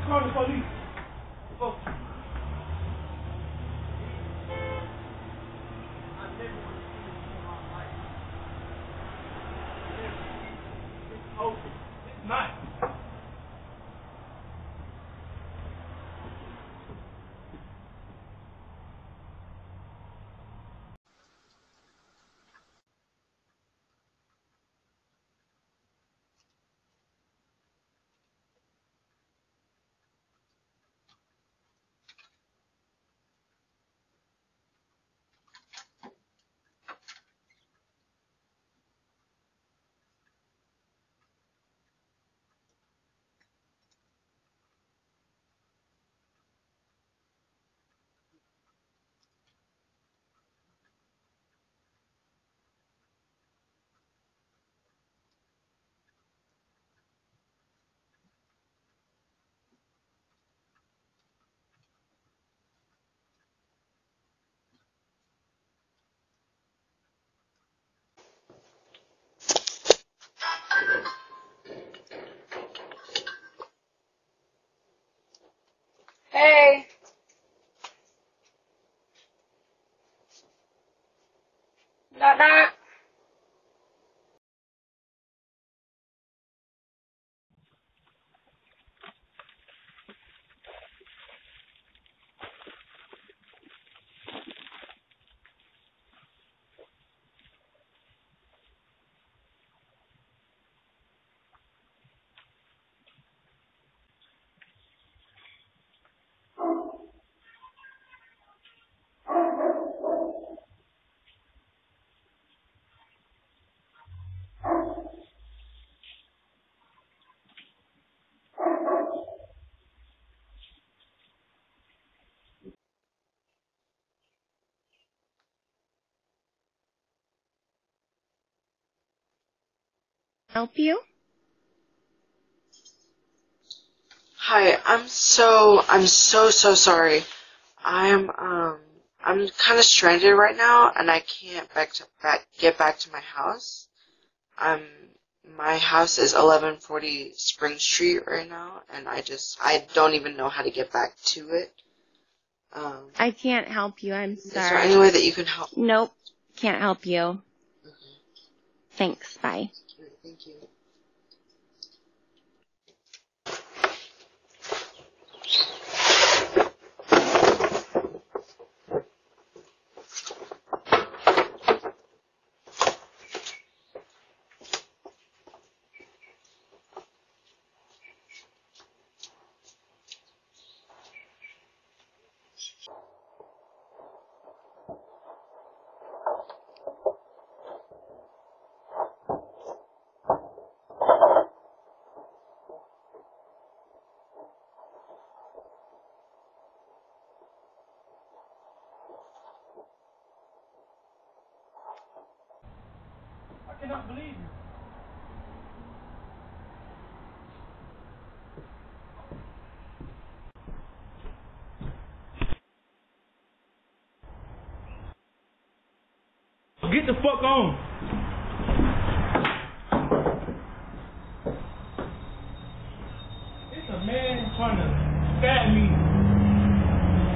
call the police. Go. It's not. Hey. Knock knock. Help you? Hi, I'm so sorry. I'm kind of stranded right now, and I can't get back to my house. My house is 1140 Spring Street right now, and I don't even know how to get back to it. I can't help you. I'm sorry. Is there any way that you can help? Nope. Can't help you. Okay. Thanks. Bye. Thank you. I cannot believe you. Get the fuck on. It's a man trying to stab me.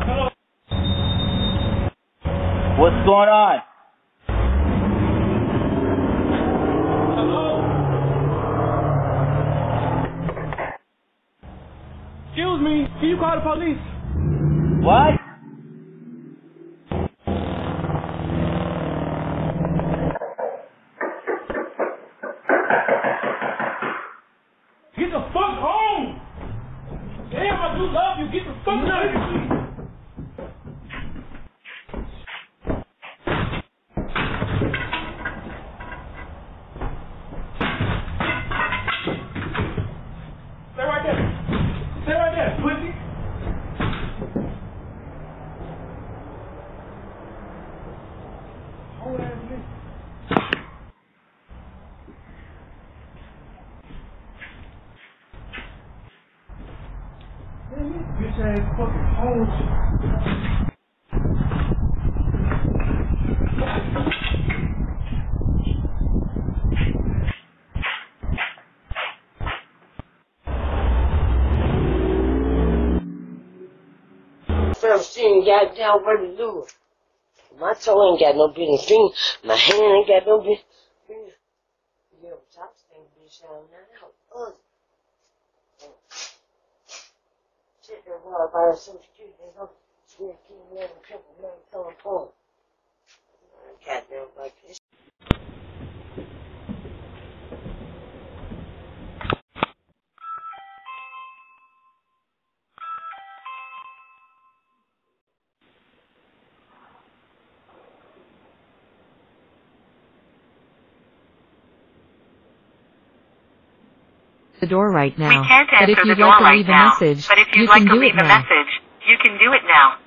Hello? What's going on? Hello? Excuse me, can you call the police? What? Get the fuck home! Damn, I do love you. Get the fuck away from me. Stay right there. Stay right there, pussy. Hold ass nigga. Bitch ass fucking hoes. first thing goddamn way to do it. My toe ain't got no business finger. My hand ain't got no business finger. Yo, top thing bitch down now. Shit that water by the Social Security. They go, swear, keep me in the triple, man, throwing porn. Goddamn like this. The door right now. We can't but if answer you'd the like door to right leave a now, message, but if you you'd like can to do leave it a now. message, you can do it now.